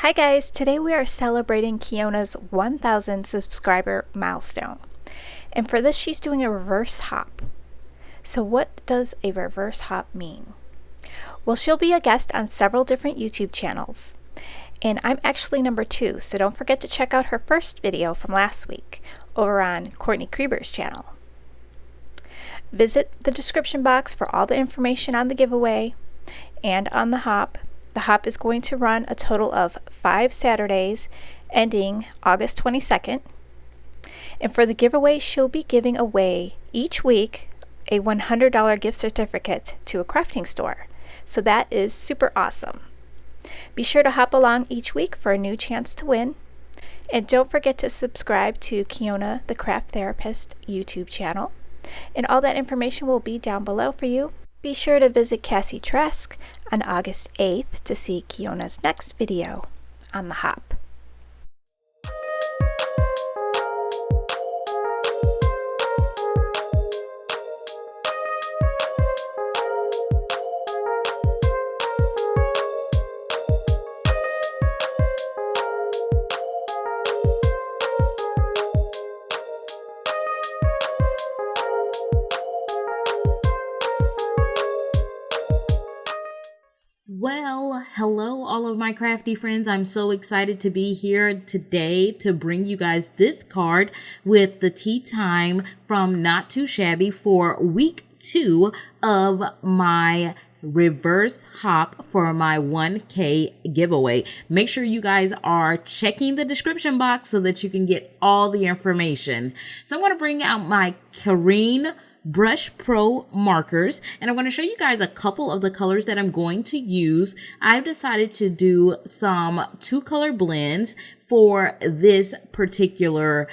Hi guys, today we are celebrating Keionna's 1000 subscriber milestone. And for this she's doing a reverse hop. So what does a reverse hop mean? Well, she'll be a guest on several different YouTube channels. And I'm actually number 2, so don't forget to check out her first video from last week over on Courtney Krieber's channel. Visit the description box for all the information on the giveaway and on the hop. The hop is going to run a total of 5 Saturdays ending August 22nd. And for the giveaway, she'll be giving away each week a $100 gift certificate to a crafting store. So that is super awesome. Be sure to hop along each week for a new chance to win. And don't forget to subscribe to Keionna the Krafttherapist YouTube channel. And all that information will be down below for you. Be sure to visit Cassie Trask on August 8th to see Keionna's next video on the hop. Well, hello all of my crafty friends. I'm so excited to be here today to bring you guys this card with the tea time from Not Too Shabby for week 2 of my reverse hop for my 1K giveaway. Make sure you guys are checking the description box so that you can get all the information. So I'm going to bring out my Karin Brush Pro markers, and I'm going to show you guys a couple of the colors that I'm going to use. I've decided to do some 2-color blends for this particular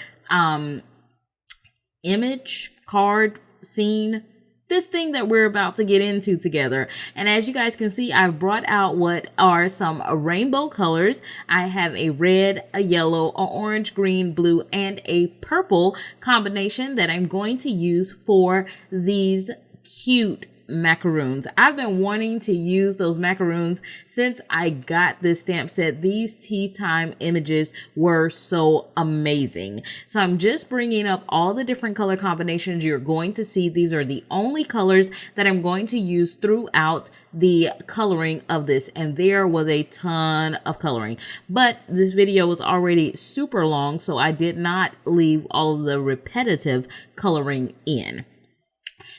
image, card, scene, this thing that we're about to get into together. And as you guys can see, I've brought out what are some rainbow colors. I have a red, a yellow, a orange, green, blue, and a purple combination that I'm going to use for these cute macaroons. I've been wanting to use those macaroons since I got this stamp set. These tea time images were so amazing. So I'm just bringing up all the different color combinations you're going to see. These are the only colors that I'm going to use throughout the coloring of this. And there was a ton of coloring, but this video was already super long, so I did not leave all of the repetitive coloring in.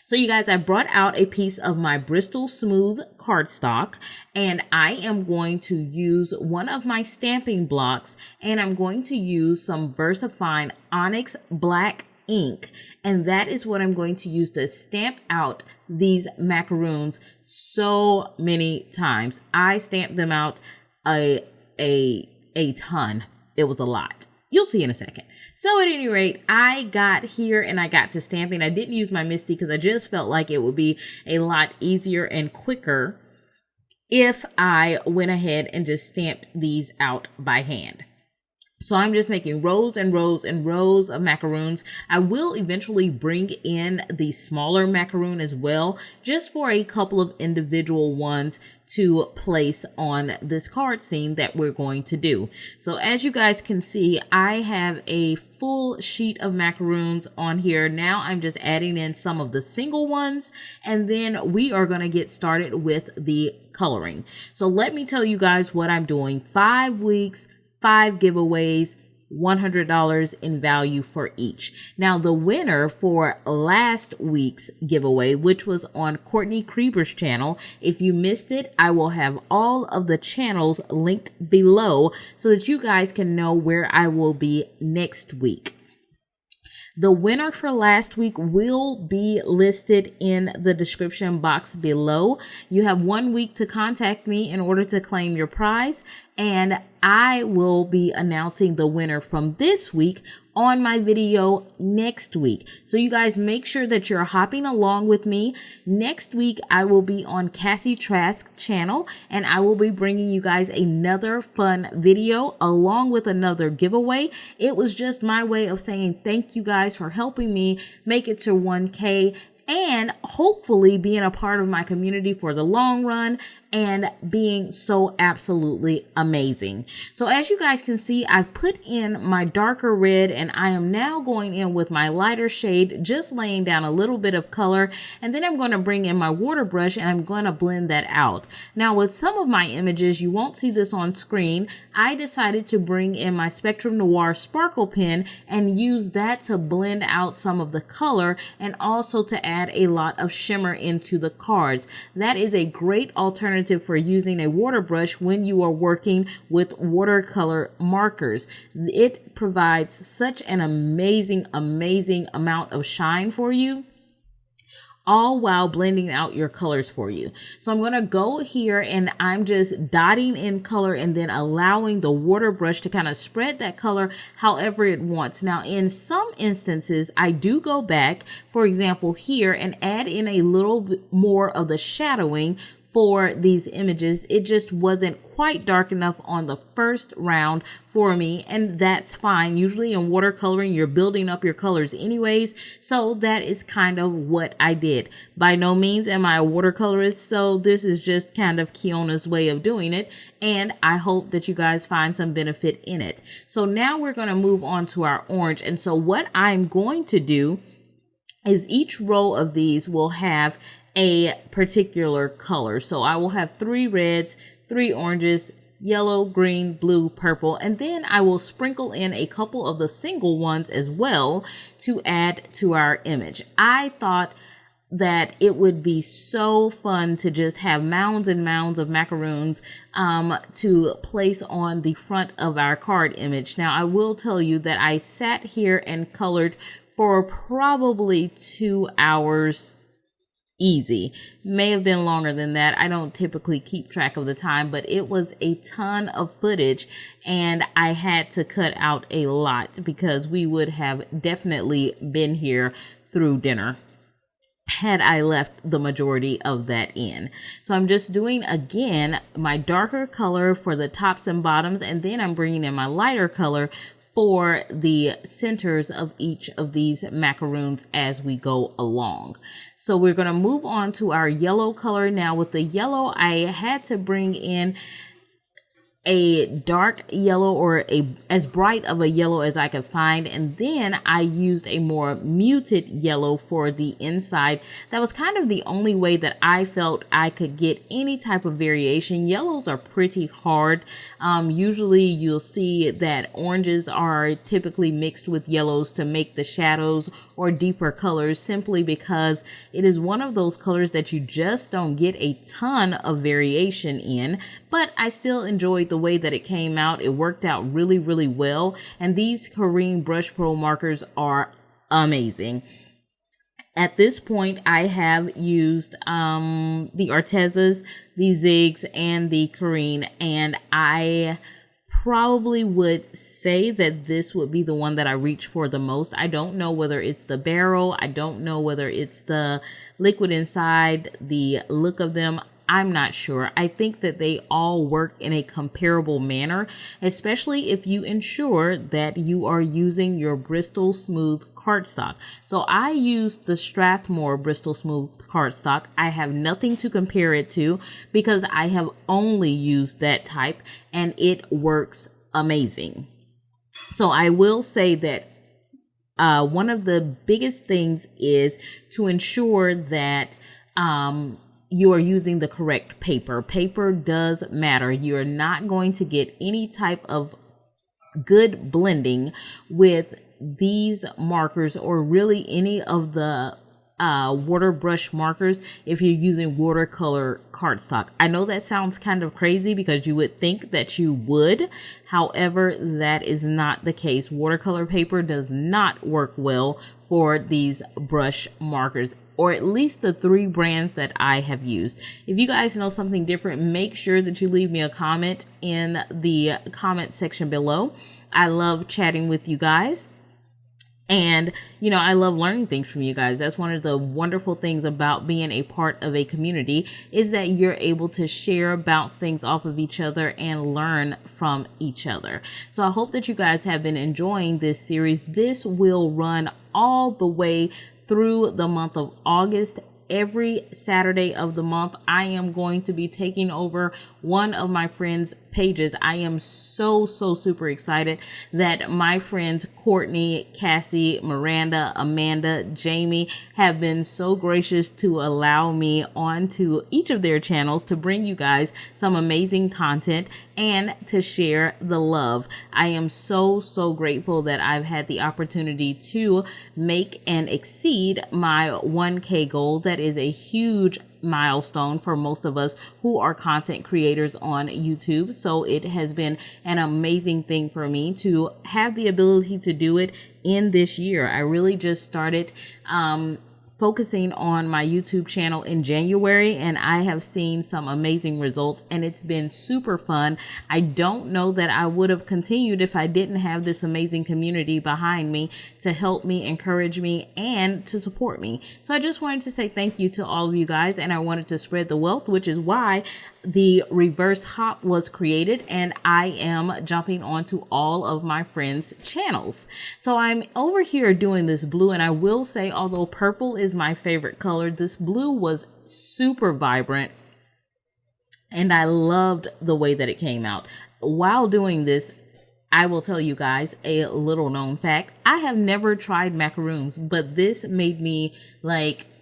So you guys, I brought out a piece of my Bristol smooth cardstock, and I am going to use one of my stamping blocks, and I'm going to use some Versafine Onyx black ink, and that is what I'm going to use to stamp out these macaroons so many times. I stamped them out a ton. It was a lot. You'll see in a second. So at any rate, I got here and I got to stamping. I didn't use my Misty because I just felt like it would be a lot easier and quicker if I went ahead and just stamped these out by hand. So I'm just making rows and rows and rows of macaroons. I will eventually bring in the smaller macaroon as well, just for a couple of individual ones to place on this card scene that we're going to do. So as you guys can see, I have a full sheet of macaroons on here. Now I'm just adding in some of the single ones, and then we are going to get started with the coloring. So let me tell you guys what I'm doing. 5 weeks, 5 giveaways, $100 in value for each. Now, the winner for last week's giveaway, which was on Courtney Krieber's channel, if you missed it, I will have all of the channels linked below so that you guys can know where I will be next week. The winner for last week will be listed in the description box below. You have 1 week to contact me in order to claim your prize, and I will be announcing the winner from this week on my video next week. So you guys make sure that you're hopping along with me. Next week, I will be on Cassie Trask channel, and I will be bringing you guys another fun video along with another giveaway. It was just my way of saying thank you guys for helping me make it to 1K and hopefully being a part of my community for the long run and being so absolutely amazing. So as you guys can see, I've put in my darker red and I am now going in with my lighter shade, just laying down a little bit of color, and then I'm going to bring in my water brush and I'm going to blend that out. Now with some of my images, you won't see this on screen, I decided to bring in my Spectrum Noir sparkle pen and use that to blend out some of the color and also to add a lot of shimmer into the cards. That is a great alternative for using a water brush when you are working with watercolor markers. It provides such an amazing amount of shine for you, all while blending out your colors for you. So I'm going to go here and I'm just dotting in color and then allowing the water brush to kind of spread that color however it wants. Now, in some instances, I do go back, for example, here and add in a little bit more of the shadowing for these images. It just wasn't quite dark enough on the first round for me, and that's fine. Usually in watercoloring, you're building up your colors anyways, so that is kind of what I did. By no means am I a watercolorist, so this is just kind of Keionna's way of doing it, and I hope that you guys find some benefit in it. So now we're going to move on to our orange, and so what I'm going to do is each row of these will have a particular color. So I will have 3 reds, 3 oranges, yellow, green, blue, purple, and then I will sprinkle in a couple of the single ones as well to add to our image. I thought that it would be so fun to just have mounds and mounds of macaroons to place on the front of our card image. Now, I will tell you that I sat here and colored for probably 2 hours easy. May have been longer than that. I don't typically keep track of the time, but it was a ton of footage and I had to cut out a lot because we would have definitely been here through dinner had I left the majority of that in. So I'm just doing again my darker color for the tops and bottoms, and then I'm bringing in my lighter color for the centers of each of these macaroons as we go along. So we're going to move on to our yellow color. Now with the yellow, I had to bring in a dark yellow or as bright of a yellow as I could find, and then I used a more muted yellow for the inside. That was kind of the only way that I felt I could get any type of variation. Yellows are pretty hard. Usually you'll see that oranges are typically mixed with yellows to make the shadows or deeper colors, simply because it is one of those colors that you just don't get a ton of variation in, but I still enjoyed the way that it came out. It worked out really, really well. And these Karin Brush Pro markers are amazing. At this point, I have used the Artezas, the Zigs, and the Karin, and I probably would say that this would be the one that I reach for the most. I don't know whether it's the barrel. I don't know whether it's the liquid inside, the look of them. I'm not sure. I think that they all work in a comparable manner, especially if you ensure that you are using your Bristol Smooth cardstock. So I used the Strathmore Bristol Smooth cardstock. I have nothing to compare it to because I have only used that type and it works amazing. So I will say that one of the biggest things is to ensure that you are using the correct paper. Paper does matter. You're not going to get any type of good blending with these markers or really any of the water brush markers if you're using watercolor cardstock. I know that sounds kind of crazy because you would think that you would. However, that is not the case. Watercolor paper does not work well for these brush markers, or at least the 3 brands that I have used. If you guys know something different, make sure that you leave me a comment in the comment section below. I love chatting with you guys. And, you know, I love learning things from you guys. That's one of the wonderful things about being a part of a community, is that you're able to share, bounce things off of each other, and learn from each other. So I hope that you guys have been enjoying this series. This will run all the way through the month of August. Every Saturday of the month, I am going to be taking over one of my friends' pages. I am so super excited that my friends Courtney, Cassie, Miranda, Amanda, Jamie have been so gracious to allow me onto each of their channels to bring you guys some amazing content and to share the love. I am so grateful that I've had the opportunity to make and exceed my 1K goal. That is a huge milestone for most of us who are content creators on YouTube. So it has been an amazing thing for me to have the ability to do it in this year. I really just started focusing on my YouTube channel in January, and I have seen some amazing results, and it's been super fun. I don't know that I would have continued if I didn't have this amazing community behind me to help me, encourage me, and to support me. So I just wanted to say thank you to all of you guys, and I wanted to spread the wealth, which is why the reverse hop was created, and I am jumping onto all of my friends' channels. So I'm over here doing this blue, and I will say, although purple is my favorite color, this blue was super vibrant, and I loved the way that it came out. While doing this, I will tell you guys a little known fact. I have never tried macaroons, but this made me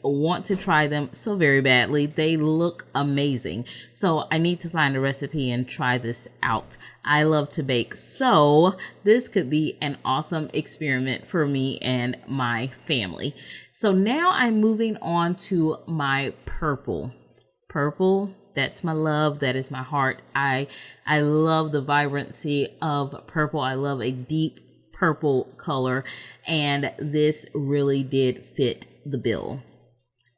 want to try them so very badly. They look amazing. So I need to find a recipe and try this out. I love to bake, so this could be an awesome experiment for me and my family. So now I'm moving on to my purple. Purple, that's my love. That is my heart. I love the vibrancy of purple. I love a deep purple color, and this really did fit the bill.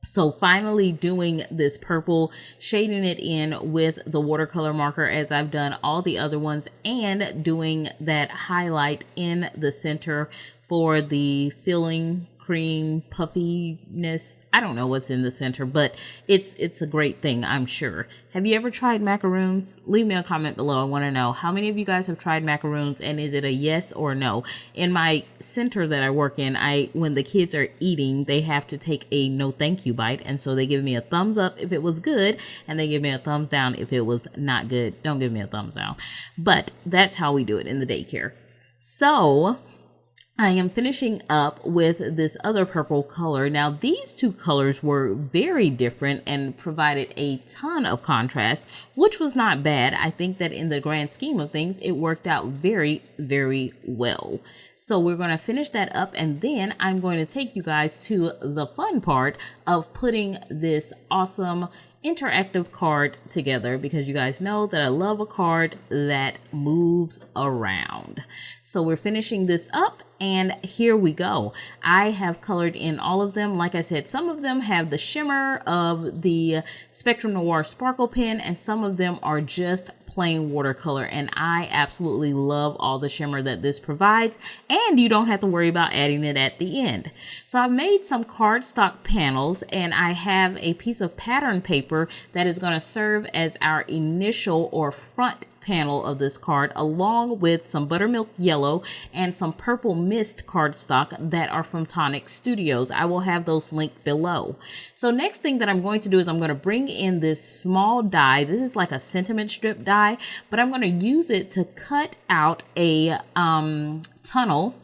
So finally doing this purple, shading it in with the watercolor marker as I've done all the other ones, and doing that highlight in the center for the filling cream puffiness. I don't know what's in the center, but it's a great thing, I'm sure. Have you ever tried macaroons? Leave me a comment below. I want to know how many of you guys have tried macaroons, and is it a yes or no? In my center that I work in, when the kids are eating, they have to take a no thank you bite, and so they give me a thumbs up if it was good, and they give me a thumbs down if it was not good. Don't give me a thumbs down. But that's how we do it in the daycare. So I am finishing up with this other purple color. Now, these two colors were very different and provided a ton of contrast, which was not bad. I think that in the grand scheme of things, it worked out very well. So we're going to finish that up, and then I'm going to take you guys to the fun part of putting this awesome interactive card together, because you guys know that I love a card that moves around. So we're finishing this up, and here we go. I have colored in all of them. Like I said, some of them have the shimmer of the Spectrum Noir sparkle pen, and some of them are just plain watercolor, and I absolutely love all the shimmer that this provides, and you don't have to worry about adding it at the end. So I've made some cardstock panels, and I have a piece of pattern paper that is going to serve as our initial or front panel of this card, along with some Buttermilk Yellow and some Purple Mist cardstock that are from Tonic Studios. I will have those linked below. So next thing that I'm going to do is I'm going to bring in this small die. This is like a sentiment strip die, but I'm going to use it to cut out a tunnel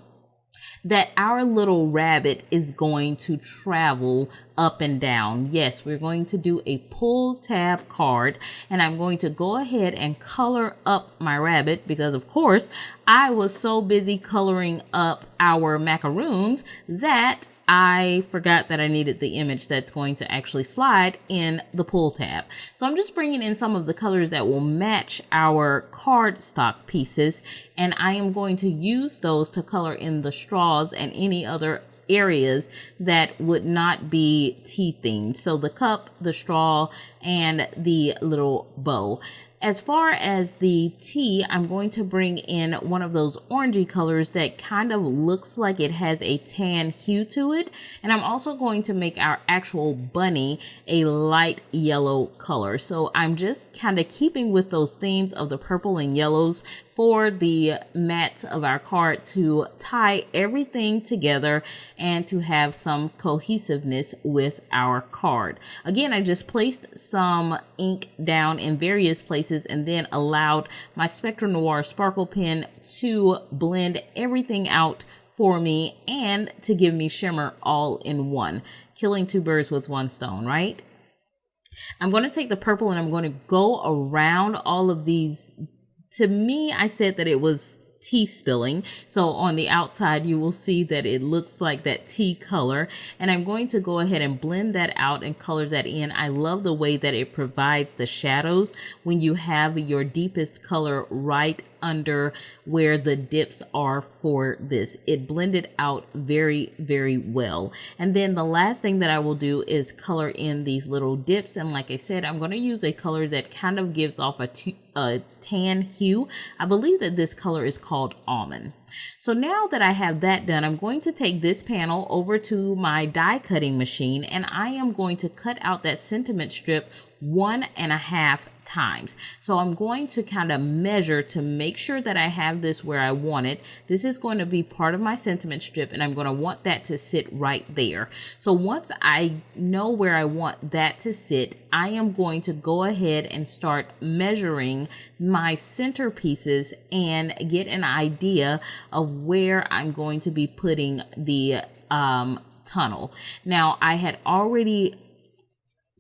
that our little rabbit is going to travel up and down. Yes, we're going to do a pull tab card, and I'm going to go ahead and color up my rabbit, because of course I was so busy coloring up our macaroons that I forgot that I needed the image that's going to actually slide in the pull tab. So I'm just bringing in some of the colors that will match our cardstock pieces, and I am going to use those to color in the straws and any other areas that would not be tea themed. So the cup, the straw, and the little bow. As far as the tea, I'm going to bring in one of those orangey colors that kind of looks like it has a tan hue to it. And I'm also going to make our actual bunny a light yellow color. So I'm just kind of keeping with those themes of the purple and yellows for the mats of our card to tie everything together and to have some cohesiveness with our card. Again, I just placed some ink down in various places and then allowed my Spectra Noir sparkle pen to blend everything out for me and to give me shimmer all in one. Killing two birds with one stone, right? I'm going to take the purple and I'm going to go around all of these. To me, I said that it was tea spilling. So on the outside, you will see that it looks like that tea color. And I'm going to go ahead and blend that out and color that in. I love the way that it provides the shadows when you have your deepest color right under where the dips are for this. It blended out very, very well. And then the last thing that I will do is color in these little dips. And like I said, I'm going to use a color that kind of gives off a tan hue. I believe that this color is called almond. So now that I have that done, I'm going to take this panel over to my die cutting machine and I am going to cut out that sentiment strip 1.5 times. So I'm going to kind of measure to make sure that I have this where I want it. This is going to be part of my sentiment strip and I'm going to want that to sit right there. So once I know where I want that to sit, I am going to go ahead and start measuring my centerpieces and get an idea of where I'm going to be putting the tunnel. Now I had already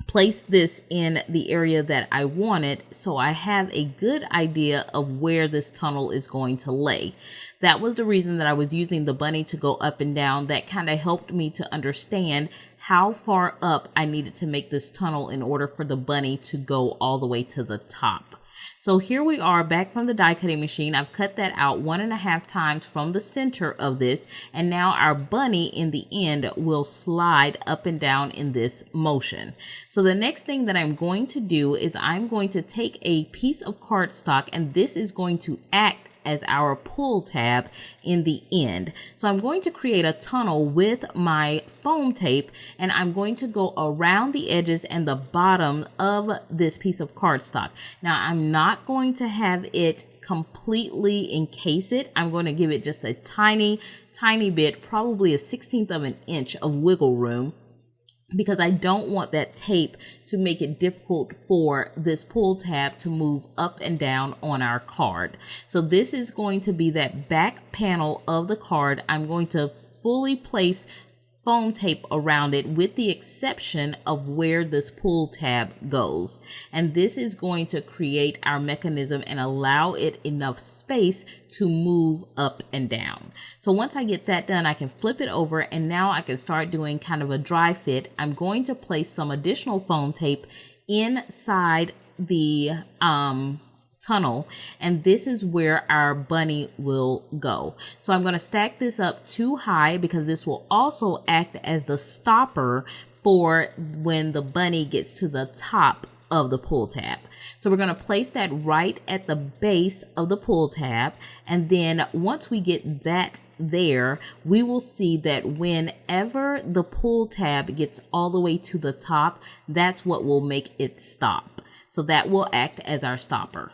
place this in the area that I wanted, so I have a good idea of where this tunnel is going to lay. That was the reason that I was using the bunny to go up and down. That kind of helped me to understand how far up I needed to make this tunnel in order for the bunny to go all the way to the top. So here we are back from the die cutting machine. I've cut that out 1.5 times from the center of this. And now our bunny in the end will slide up and down in this motion. So the next thing that I'm going to do is I'm going to take a piece of cardstock and this is going to act as our pull tab in the end. So I'm going to create a tunnel with my foam tape and I'm going to go around the edges and the bottom of this piece of cardstock. Now I'm not going to have it completely encase it. I'm going to give it just a tiny bit, probably a 1/16 of an inch of wiggle room, because I don't want that tape to make it difficult for this pull tab to move up and down on our card. So this is going to be that back panel of the card. I'm going to fully place foam tape around it with the exception of where this pull tab goes. And this is going to create our mechanism and allow it enough space to move up and down. So once I get that done, I can flip it over and now I can start doing kind of a dry fit. I'm going to place some additional foam tape inside the tunnel, and this is where our bunny will go. So I'm going to stack this up too high because this will also act as the stopper for when the bunny gets to the top of the pull tab. So we're going to place that right at the base of the pull tab, and then once we get that there, we will see that whenever the pull tab gets all the way to the top, that's what will make it stop. So that will act as our stopper.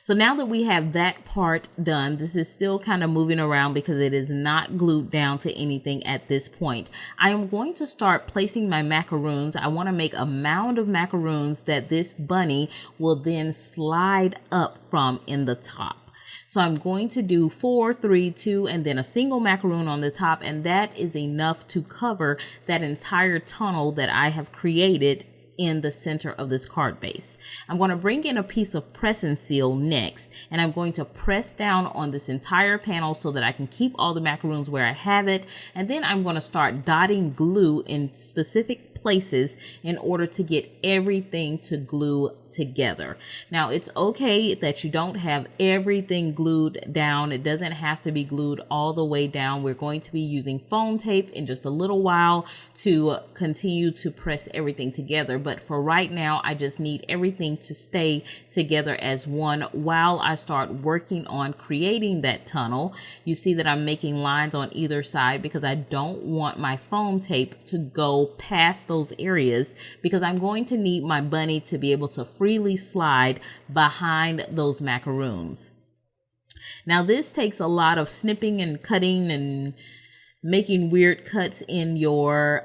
So now that we have that part done, this is still kind of moving around because it is not glued down to anything at this point. I am going to start placing my macaroons. I want to make a mound of macaroons that this bunny will then slide up from in the top. So I'm going to do 4, 3, 2, and then a single macaroon on the top, and that is enough to cover that entire tunnel that I have created in the center of this card base. I'm going to bring in a piece of press and seal next, and I'm going to press down on this entire panel so that I can keep all the macaroons where I have it, and then I'm going to start dotting glue in specific places in order to get everything to glue together. Now, it's okay that you don't have everything glued down. It doesn't have to be glued all the way down. We're going to be using foam tape in just a little while to continue to press everything together. But for right now, I just need everything to stay together as one while I start working on creating that tunnel. You see that I'm making lines on either side because I don't want my foam tape to go past those areas, because I'm going to need my bunny to be able to freely slide behind those macaroons. Now, this takes a lot of snipping and cutting and making weird cuts in your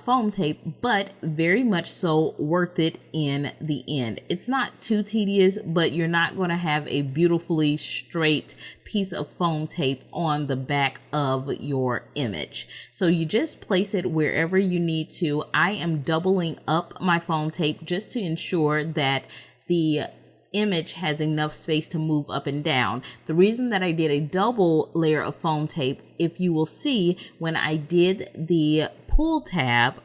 foam tape, but very much so worth it in the end. It's not too tedious, but you're not going to have a beautifully straight piece of foam tape on the back of your image. So you just place it wherever you need to. I am doubling up my foam tape just to ensure that the image has enough space to move up and down. The reason that I did a double layer of foam tape, if you will see when I did the pull tab,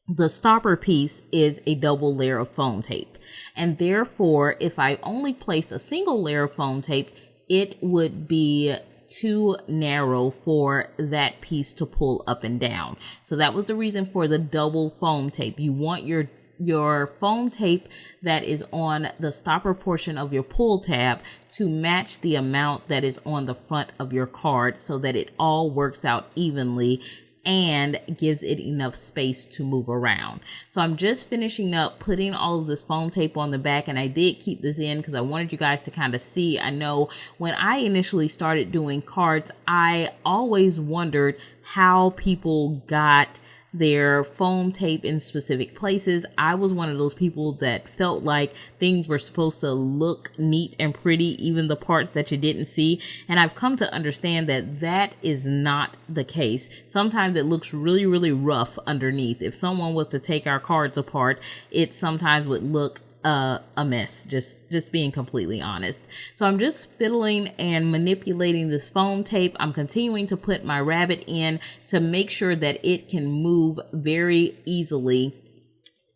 the stopper piece is a double layer of foam tape. And therefore, if I only placed a single layer of foam tape, it would be too narrow for that piece to pull up and down. So that was the reason for the double foam tape. You want your foam tape that is on the stopper portion of your pull tab to match the amount that is on the front of your card, so that it all works out evenly and gives it enough space to move around. So I'm just finishing up putting all of this foam tape on the back, and I did keep this in because I wanted you guys to kind of see. I know when I initially started doing cards, I always wondered how people got their foam tape in specific places. I was one of those people that felt like things were supposed to look neat and pretty, even the parts that you didn't see. And I've come to understand that that is not the case. Sometimes it looks really, really rough underneath. If someone was to take our cards apart, it sometimes would look a mess, just being completely honest. So I'm just fiddling and manipulating this foam tape. I'm continuing to put my rabbit in to make sure that it can move very easily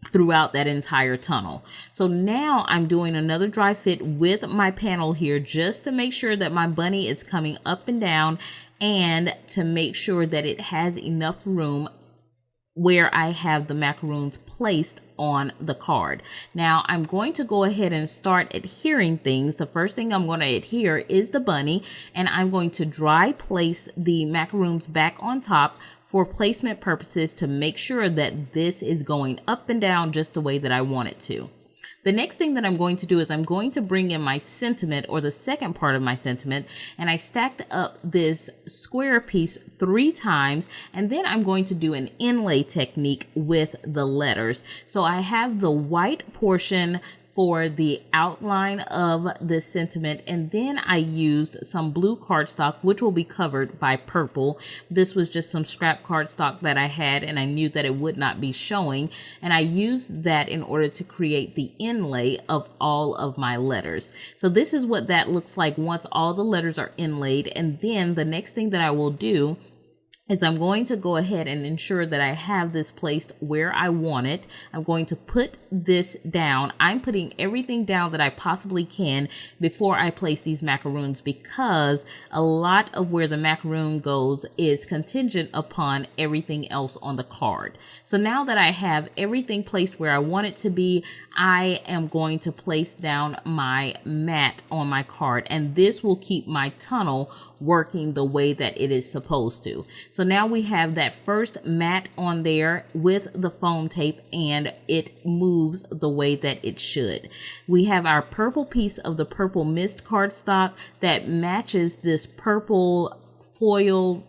throughout that entire tunnel. So now I'm doing another dry fit with my panel here, just to make sure that my bunny is coming up and down, and to make sure that it has enough room where I have the macaroons placed on the card. Now I'm going to go ahead and start adhering things. The first thing I'm going to adhere is the bunny, and I'm going to dry place the macaroons back on top for placement purposes to make sure that this is going up and down just the way that I want it to. The next thing that I'm going to do is I'm going to bring in my sentiment, or the second part of my sentiment, and I stacked up this square piece 3 times, and then I'm going to do an inlay technique with the letters. So I have the white portion for the outline of the sentiment, and then I used some blue cardstock, which will be covered by purple. This was just some scrap cardstock that I had, and I knew that it would not be showing, and I used that in order to create the inlay of all of my letters. So this is what that looks like once all the letters are inlaid. And then the next thing that I will do is I'm going to go ahead and ensure that I have this placed where I want it. I'm going to put this down. I'm putting everything down that I possibly can before I place these macaroons, because a lot of where the macaroon goes is contingent upon everything else on the card. So now that I have everything placed where I want it to be, I am going to place down my mat on my card, and this will keep my tunnel working the way that it is supposed to. So now we have that first mat on there with the foam tape, and it moves the way that it should. We have our purple piece of the purple mist cardstock that matches this purple foil,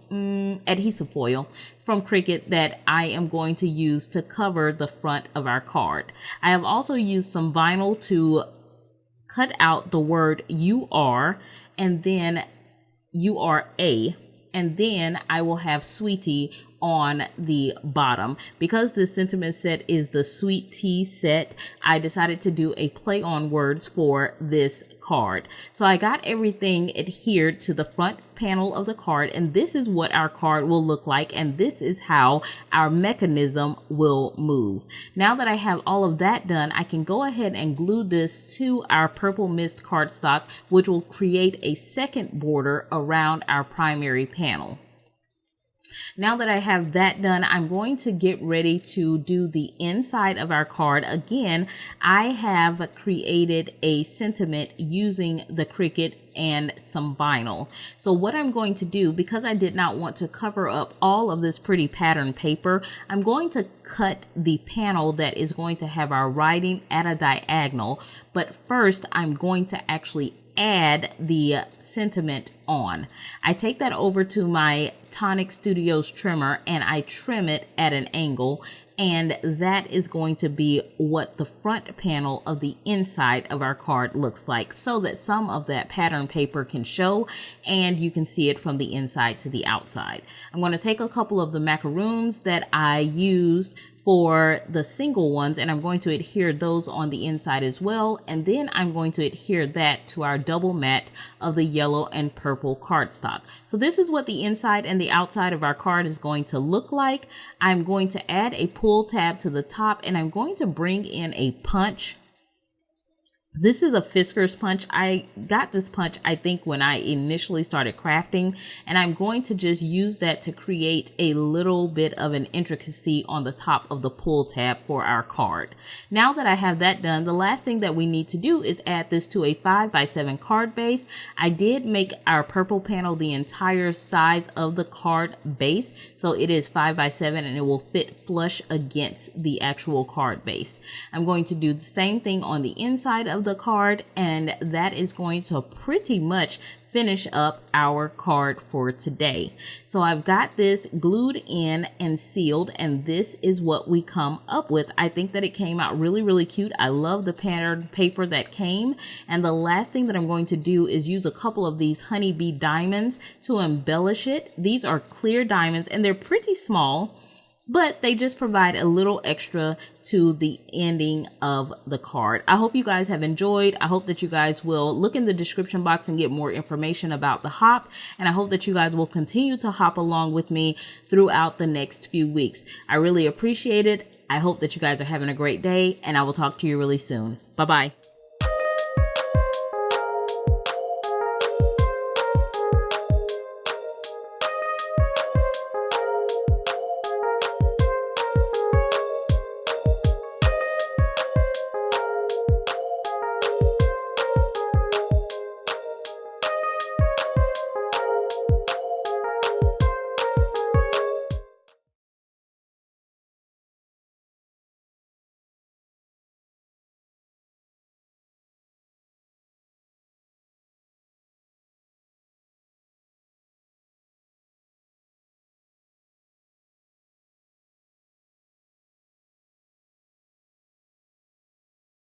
adhesive foil from Cricut that I am going to use to cover the front of our card. I have also used some vinyl to cut out the word "you are" and then "you are a," and then I will have "Sweetie" on the bottom. Because this sentiment set is the sweet tea set, I decided to do a play on words for this card. So I got everything adhered to the front panel of the card, and this is what our card will look like, and this is how our mechanism will move. Now that I have all of that done, I can go ahead and glue this to our Purple Mist cardstock, which will create a second border around our primary panel. Now that I have that done, I'm going to get ready to do the inside of our card. Again, I have created a sentiment using the Cricut and some vinyl. So what I'm going to do, because I did not want to cover up all of this pretty pattern paper, I'm going to cut the panel that is going to have our writing at a diagonal. But first, I'm going to actually add the sentiment on. I take that over to my Tonic Studios trimmer and I trim it at an angle, and that is going to be what the front panel of the inside of our card looks like, so that some of that pattern paper can show and you can see it from the inside to the outside. I'm going to take a couple of the macaroons that I used for the single ones, and I'm going to adhere those on the inside as well, and then I'm going to adhere that to our double matte of the yellow and purple cardstock. So this is what the inside and the outside of our card is going to look like. I'm going to add a pull tab to the top, and I'm going to bring in a punch. This is a Fisker's punch. I got this punch, I think, when I initially started crafting, and I'm going to just use that to create a little bit of an intricacy on the top of the pull tab for our card. Now that I have that done, the last thing that we need to do is add this to a 5x7 card base. I did make our purple panel the entire size of the card base, so it is 5x7 and it will fit flush against the actual card base. I'm going to do the same thing on the inside of the card, and that is going to pretty much finish up our card for today. So I've got this glued in and sealed, and this is what we come up with. I think that it came out really cute. I love the pattern paper that came, and the last thing that I'm going to do is use a couple of these honeybee diamonds to embellish it. These are clear diamonds and they're pretty small, but they just provide a little extra to the ending of the card. I hope you guys have enjoyed. I hope that you guys will look in the description box and get more information about the hop. And I hope that you guys will continue to hop along with me throughout the next few weeks. I really appreciate it. I hope that you guys are having a great day, and I will talk to you really soon. Bye-bye.